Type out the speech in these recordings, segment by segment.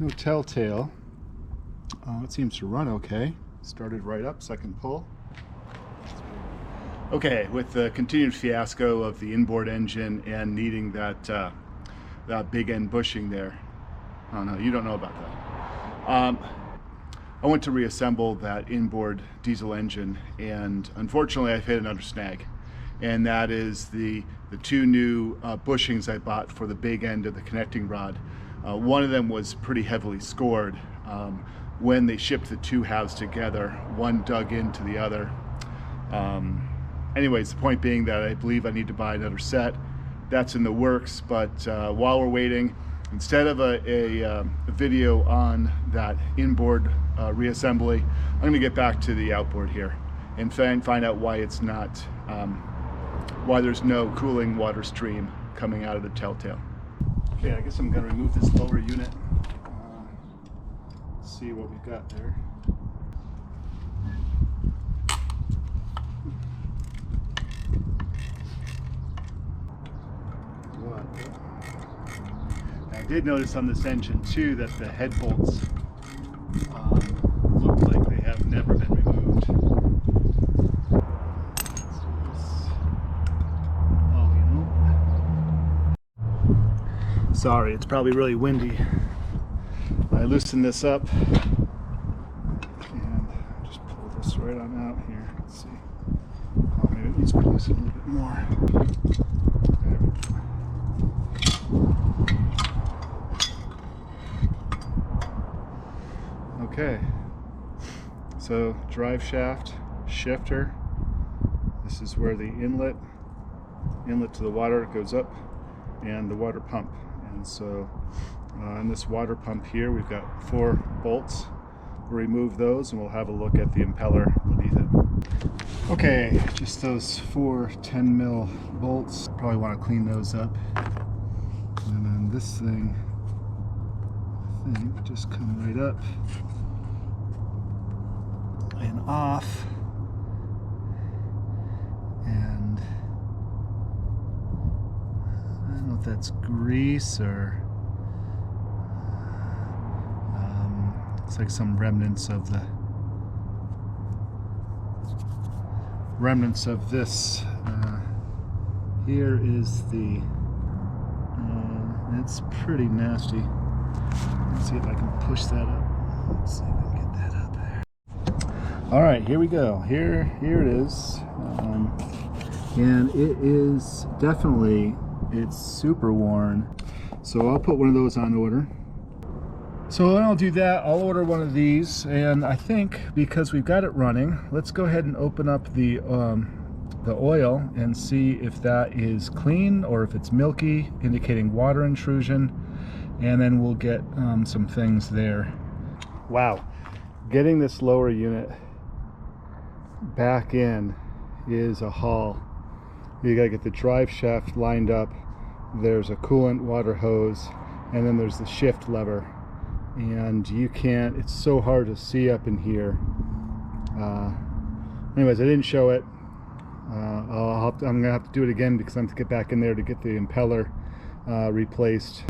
No telltale. It seems to run okay. Started right up, second pull. Okay, with the continued fiasco of the inboard engine and needing that big end bushing there. Oh no, you don't know about that. I went to reassemble that inboard diesel engine, and unfortunately I've hit another snag. And that is the two new bushings I bought for the big end of the connecting rod. One of them was pretty heavily scored. When they shipped the two halves together, one dug into the other. Anyways, the point being that I believe I need to buy another set. That's in the works, but while we're waiting, instead of a video on that inboard reassembly, I'm going to get back to the outboard here and find out why it's not, why there's no cooling water stream coming out of the telltale. Okay, I guess I'm going to remove this lower unit. See what we've got there. I did notice on this engine too that the head bolts look like they have never been removed. Sorry, it's probably really windy. I loosen this up and just pull this right on out here. Let's see. Oh, maybe it needs to be loosened a little bit more. There we go. Okay. So drive shaft, shifter. This is where the inlet to the water goes up, and the water pump. And so in this water pump here, we've got 4 bolts. We'll remove those and we'll have a look at the impeller beneath it. Okay, just those 4 10 mil bolts. Probably want to clean those up. And then this thing, I think, just come right up and off. And I don't know if that's grease or looks like some remnants of this. Here is the it's pretty nasty. Let's see if I can push that up. Let's see if I can get that up there. All right, here we go. Here it is. And it is definitely, it's super worn. So I'll put one of those on order. So when I'll do that, I'll order one of these, and I think because we've got it running, let's go ahead and open up the oil and see if that is clean or if it's milky, indicating water intrusion, and then we'll get some things there. Wow, getting this lower unit back in is a haul. You gotta get the drive shaft lined up, there's a coolant water hose, and then there's the shift lever. And you can't, it's so hard to see up in here. Anyways, I didn't show it. I'm gonna have to do it again because I'm to get back in there to get the impeller replaced.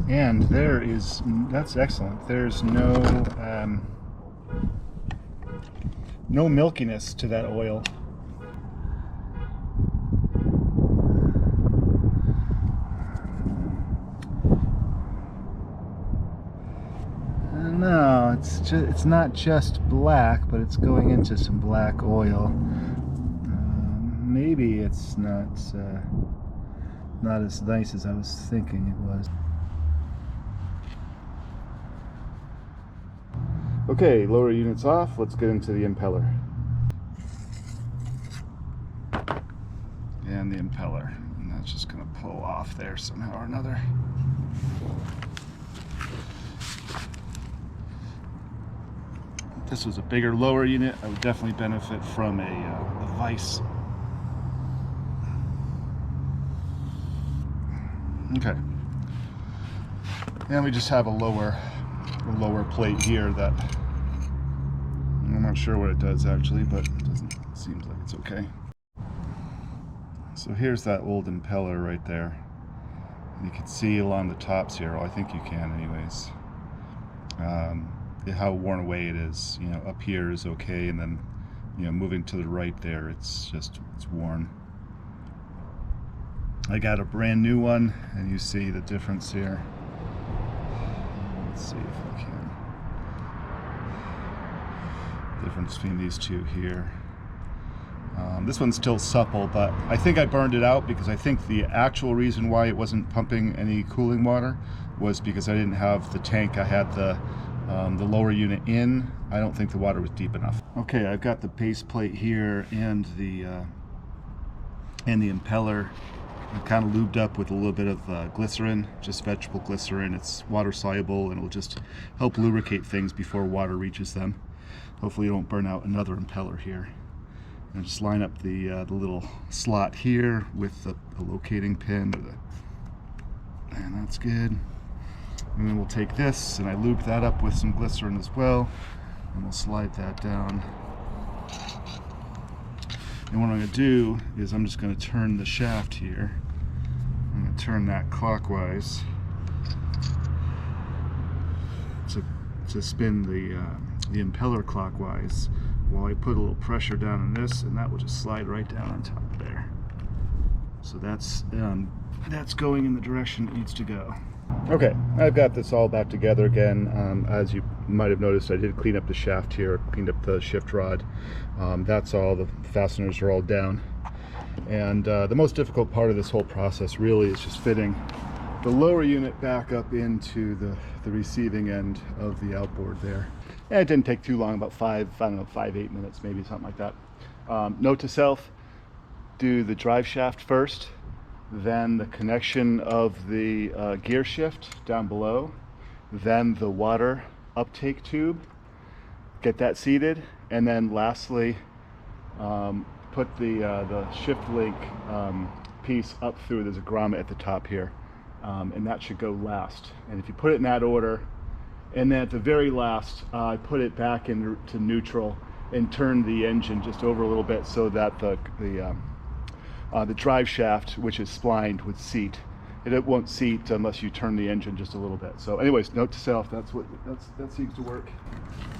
And there is, that's excellent. There's no milkiness to that oil. No, it's not just black, but it's going into some black oil. Maybe it's not as nice as I was thinking it was. Okay, lower units off. Let's get into the impeller. And the impeller, and that's just going to pull off there somehow or another. If this was a bigger lower unit, I would definitely benefit from a vise. Okay, and we just have a lower plate here that I'm not sure what it does actually, but it seems like it's okay. So here's that old impeller right there. You can see along the tops here, well, I think you can anyways, how worn away it is. You know, up here is okay, and then, you know, moving to the right there, it's worn. I got a brand new one, and you see the difference here. Let's see if I can. Difference between these two here. This one's still supple, but I think I burned it out because I think the actual reason why it wasn't pumping any cooling water was because I didn't have the tank. I had the lower unit in. I don't think the water was deep enough. Okay, I've got the base plate here and the impeller kind of lubed up with a little bit of glycerin, just vegetable glycerin. It's water soluble and it'll just help lubricate things before water reaches them. Hopefully you don't burn out another impeller here. And just line up the little slot here with the locating pin, and that's good. And then we'll take this, and I lube that up with some glycerin as well, and we'll slide that down. And what I'm going to do is I'm just going to turn the shaft here. I'm going to turn that clockwise to spin the impeller clockwise, while I put a little pressure down on this, and that will just slide right down on top there. So that's going in the direction it needs to go. Okay, I've got this all back together again. As you might have noticed, I did clean up the shaft here, cleaned up the shift rod. That's all, the fasteners are all down. And the most difficult part of this whole process really is just fitting the lower unit back up into the receiving end of the outboard there. And it didn't take too long, about 8 minutes, maybe, something like that. Note to self, do the drive shaft first, then the connection of the gear shift down below, then the water uptake tube, get that seated, and then lastly, put the shift link piece up through. There's a grommet at the top here, and that should go last. And if you put it in that order, and then at the very last, I put it back into neutral and turn the engine just over a little bit so that the drive shaft, which is splined, would seat. It won't seat unless you turn the engine just a little bit. So anyways, note to self, that seems to work.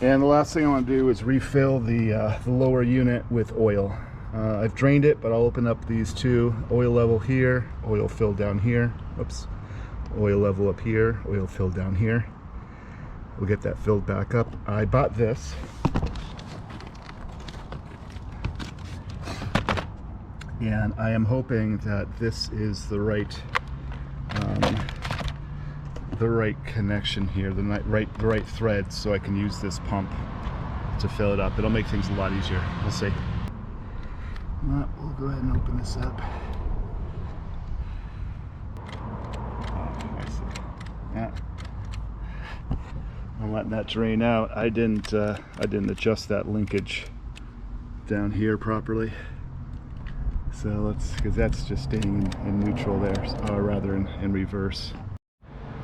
And the last thing I want to do is refill the lower unit with oil. I've drained it, but I'll open up these two. Oil level here, oil fill down here. Oops. Oil level up here, oil fill down here. We'll get that filled back up. I bought this. And I am hoping that this is the right connection here, the right thread, so I can use this pump to fill it up. It'll make things a lot easier. We'll see. We'll go ahead and open this up. I see. Yeah. I'm letting that drain out. I didn't adjust that linkage down here properly. So because that's just staying in neutral there, or rather in reverse.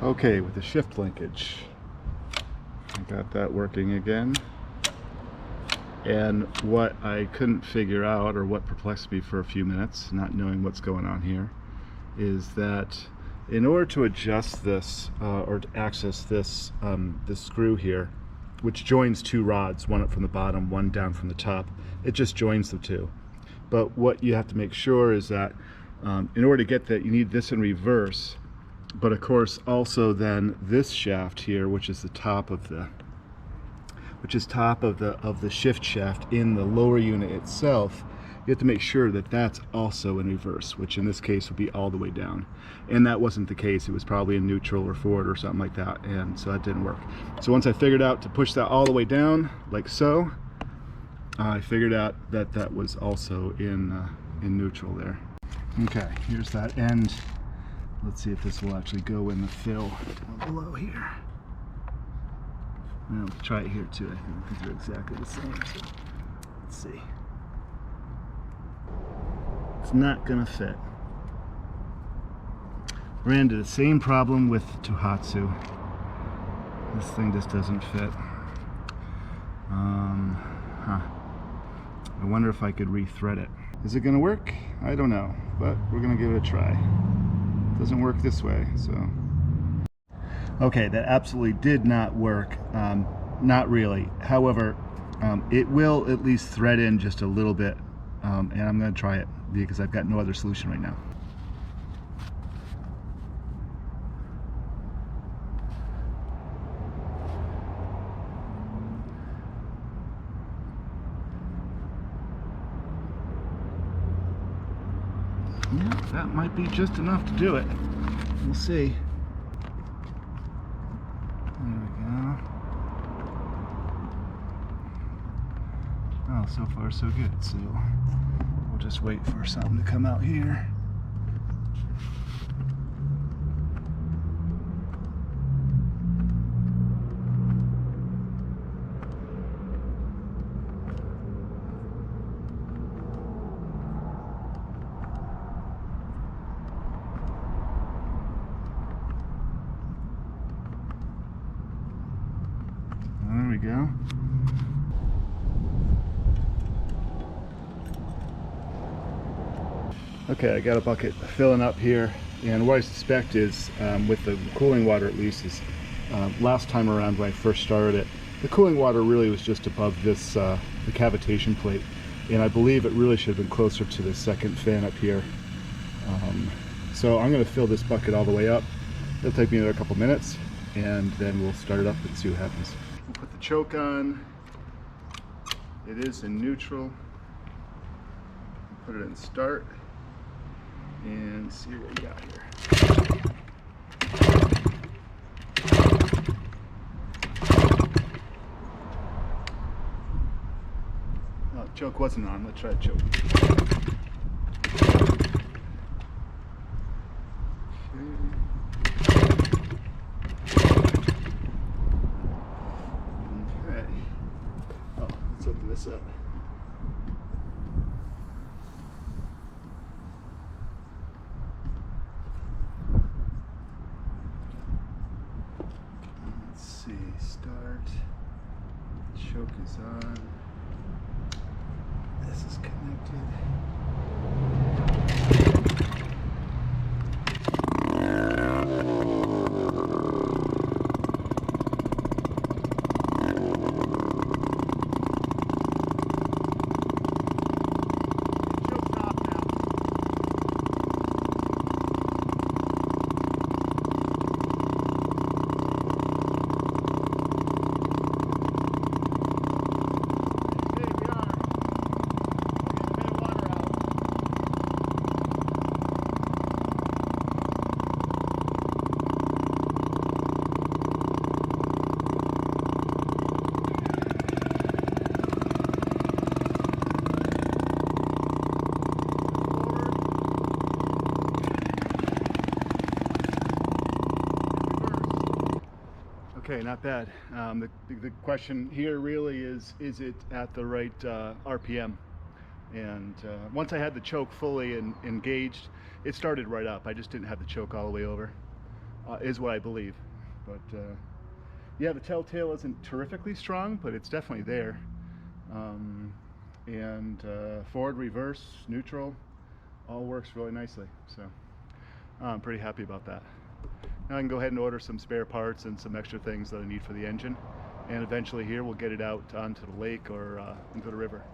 Okay, with the shift linkage, I got that working again. And what I couldn't figure out, or what perplexed me for a few minutes, not knowing what's going on here, is that in order to adjust this, or to access this, this screw here, which joins two rods, one up from the bottom, one down from the top, it just joins the two. But what you have to make sure is that in order to get that, you need this in reverse. But of course, also then this shaft here, which is the top of the shift shaft in the lower unit itself, you have to make sure that that's also in reverse, which in this case would be all the way down. And that wasn't the case. It was probably in neutral or forward or something like that, and so that didn't work. So once I figured out to push that all the way down, like so, I figured out that that was also in neutral there. Okay, here's that end. Let's see if this will actually go in the fill down below here. I'll try it here too. I think they're exactly the same. So let's see. It's not gonna fit. Ran into the same problem with Tohatsu. This thing just doesn't fit. I wonder if I could rethread it. Is it gonna work? I don't know. but we're gonna give it a try. It doesn't work this way, so. Okay, that absolutely did not work. Not really. However, it will at least thread in just a little bit, and I'm gonna try it because I've got no other solution right now. Yeah, that might be just enough to do it. We'll see. There we go. Oh, so far so good. So we'll just wait for something to come out here. There we go. Okay, I got a bucket filling up here, and what I suspect is, with the cooling water at least, is last time around when I first started it, the cooling water really was just above this, the cavitation plate, and I believe it really should have been closer to the second fan up here. So I'm going to fill this bucket all the way up. It'll take me another couple minutes, and then we'll start it up and see what happens. We'll put the choke on. It is in neutral. Put it in start. And see what we got here. Oh, choke wasn't on. Let's try the choke. Okay. Oh, let's open this up. Start. Choke is on. This is connected. Okay, not bad. The question here really is it at the right RPM? And once I had the choke fully engaged, it started right up. I just didn't have the choke all the way over, is what I believe. But yeah, the telltale isn't terrifically strong, but it's definitely there. Forward, reverse, neutral, all works really nicely. So I'm pretty happy about that. Now I can go ahead and order some spare parts and some extra things that I need for the engine, and eventually here we'll get it out onto the lake or into the river.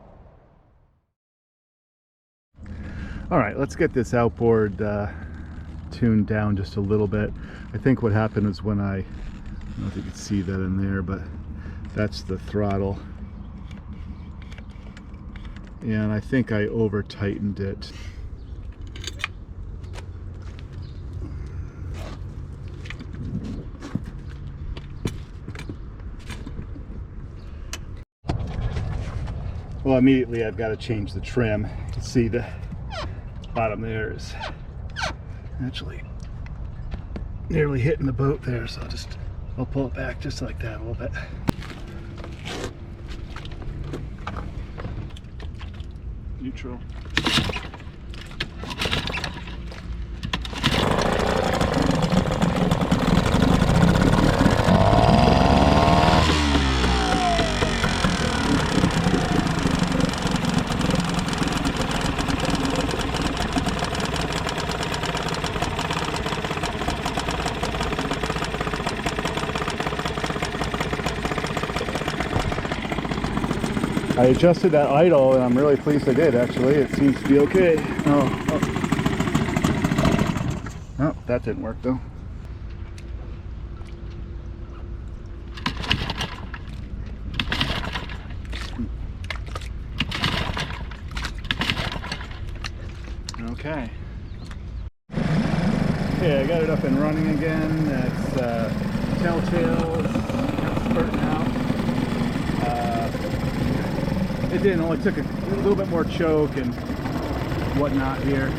All right, let's get this outboard tuned down just a little bit. I think what happened is when I don't know if you can see that in there, but that's the throttle, and I think I over tightened it. Well, immediately I've got to change the trim. You can see the bottom there is actually nearly hitting the boat there, so I'll pull it back just like that a little bit. Neutral. I adjusted that idle, and I'm really pleased I did, actually. It seems to be okay. Oh, that didn't work, though. Okay. Okay, I got it up and running again. That's Telltale is spurting out. It didn't, only took a little bit more choke and whatnot here.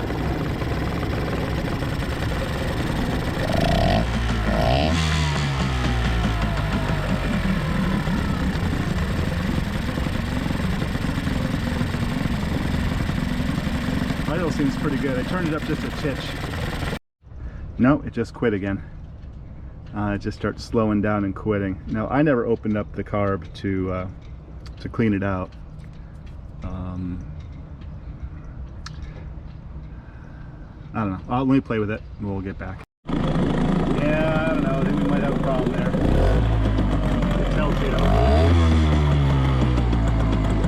Idle seems pretty good. I turned it up just a titch. No, it just quit again. It just starts slowing down and quitting. Now, I never opened up the carb to clean it out. I don't know. Let me play with it and we'll get back. Yeah, I don't know. I think we might have a problem there. Telltale.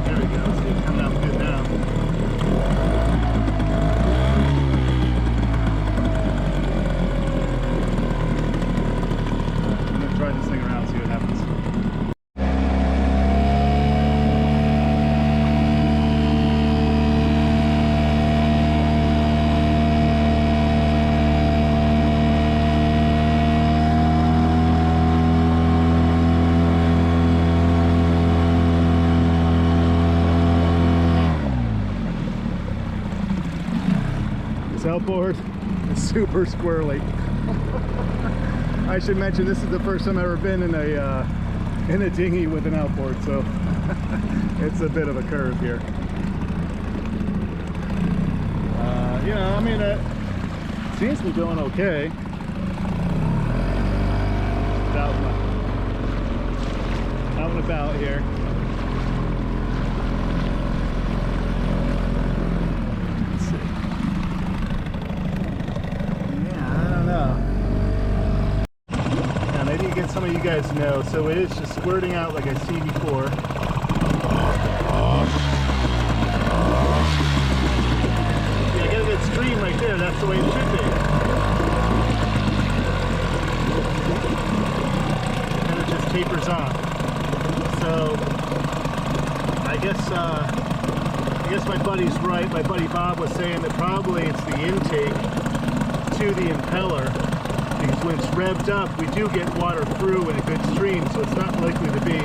There we go. See, it's coming out good now. I'm going to try this thing around and see what happens. Outboard is super squirrely. I should mention this is the first time I've ever been in a dinghy with an outboard, so it's a bit of a curve here. You know, I mean, it seems to be doing okay. Out and about here. Some of you guys know, so it is just squirting out like I see before. Yeah, I got a good stream right there, that's the way it should be. And it just tapers off. So I guess my buddy's right. My buddy Bob was saying that probably it's the intake to the impeller. Because when it's revved up, we do get water through in a good stream, so it's not likely to be